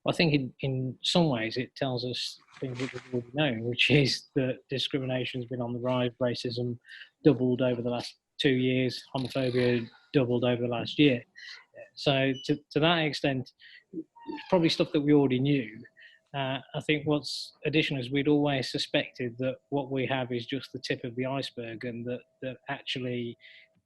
I think in some ways it tells us things that we've already known, which is that discrimination has been on the rise, racism doubled over the last 2 years, homophobia doubled over the last year. So to that extent, probably stuff that we already knew. I think what's additional is we'd always suspected that what we have is just the tip of the iceberg, and that actually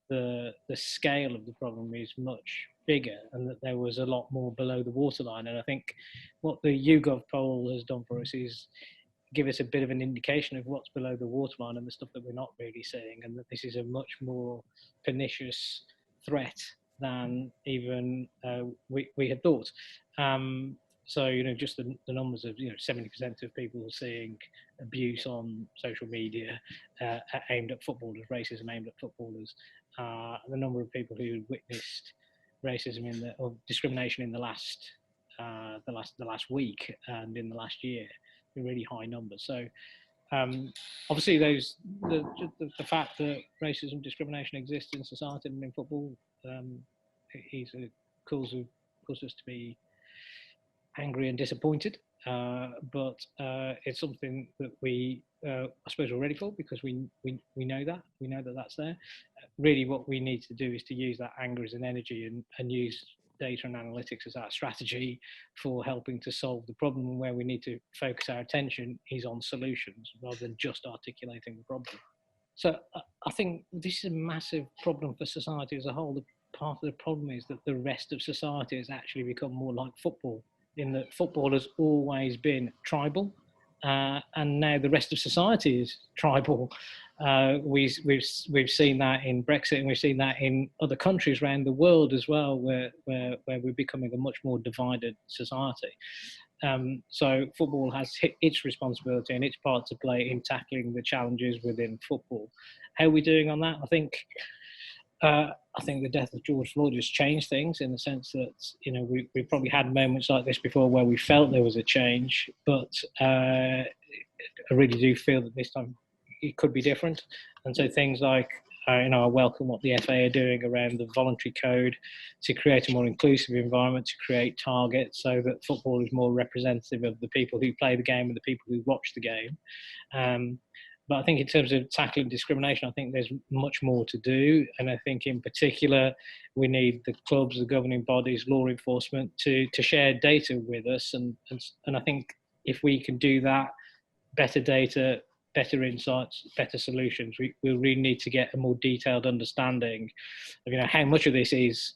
the scale of the problem is much bigger, and that there was a lot more below the waterline. And I think what the YouGov poll has done for us is give us a bit of an indication of what's below the waterline and the stuff that we're not really seeing, and that this is a much more pernicious threat than even we had thought. So, just the numbers of, 70% of people seeing abuse on social media aimed at footballers, racism aimed at footballers, the number of people who witnessed racism or discrimination in the last week and in the last year, are really high numbers. So, obviously, the fact that racism, discrimination exists in society and in football is a cause us to be angry and disappointed, but it's something that we, I suppose, we're ready for, because we know that that's there. Really, what we need to do is to use that anger as an energy and use data and analytics as our strategy for helping to solve the problem. And where we need to focus our attention is on solutions rather than just articulating the problem. So I think this is a massive problem for society as a whole. Part of the problem is that the rest of society has actually become more like football, in that football has always been tribal, and now the rest of society is tribal. We've seen that in Brexit, and we've seen that in other countries around the world as well, where we're becoming a much more divided society. So football has its responsibility and its part to play in tackling the challenges within football. How are we doing on that? I think the death of George Floyd has changed things, in the sense that, we've probably had moments like this before where we felt there was a change, but I really do feel that this time it could be different. And so things like, I welcome what the FA are doing around the voluntary code to create a more inclusive environment, to create targets so that football is more representative of the people who play the game and the people who watch the game. But I think in terms of tackling discrimination, I think there's much more to do. And I think in particular, we need the clubs, the governing bodies, law enforcement to share data with us. And I think if we can do that, better data, better insights, better solutions, we'll really need to get a more detailed understanding of, how much of this is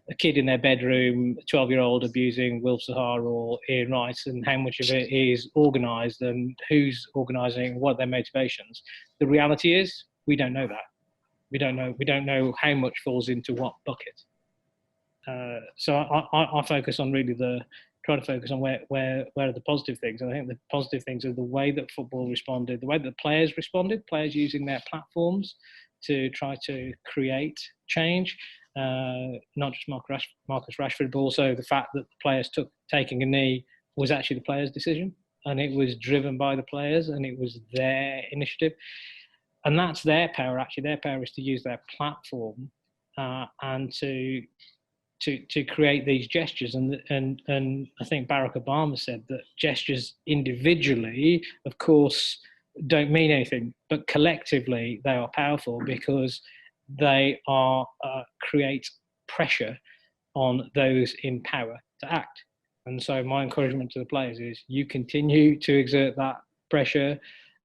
a kid in their bedroom, a 12-year-old abusing Wilf Sahar or Ian Wright, and how much of it is organised, and who's organising, what are their motivations. The reality is, we don't know that. We don't know how much falls into what bucket. So I focus on really try to focus on where are the positive things. And I think the positive things are the way that football responded, the way that the players responded, players using their platforms to try to create change. Not just Marcus Rashford, but also the fact that the players taking a knee was actually the players' decision, and it was driven by the players, and it was their initiative. And that's their power. Actually, their power is to use their platform and to create these gestures. And I think Barack Obama said that gestures individually, of course, don't mean anything, but collectively they are powerful, because they create pressure on those in power to act. And so my encouragement to the players is, you continue to exert that pressure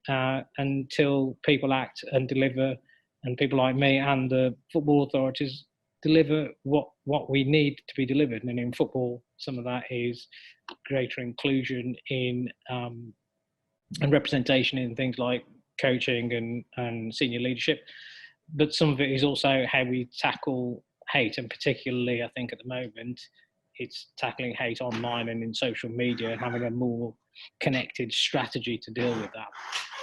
until people act and deliver, and people like me and the football authorities deliver what we need to be delivered. And in football, some of that is greater inclusion in and representation in things like coaching and senior leadership. But some of it is also how we tackle hate, and particularly, I think at the moment, it's tackling hate online and in social media, and having a more connected strategy to deal with that.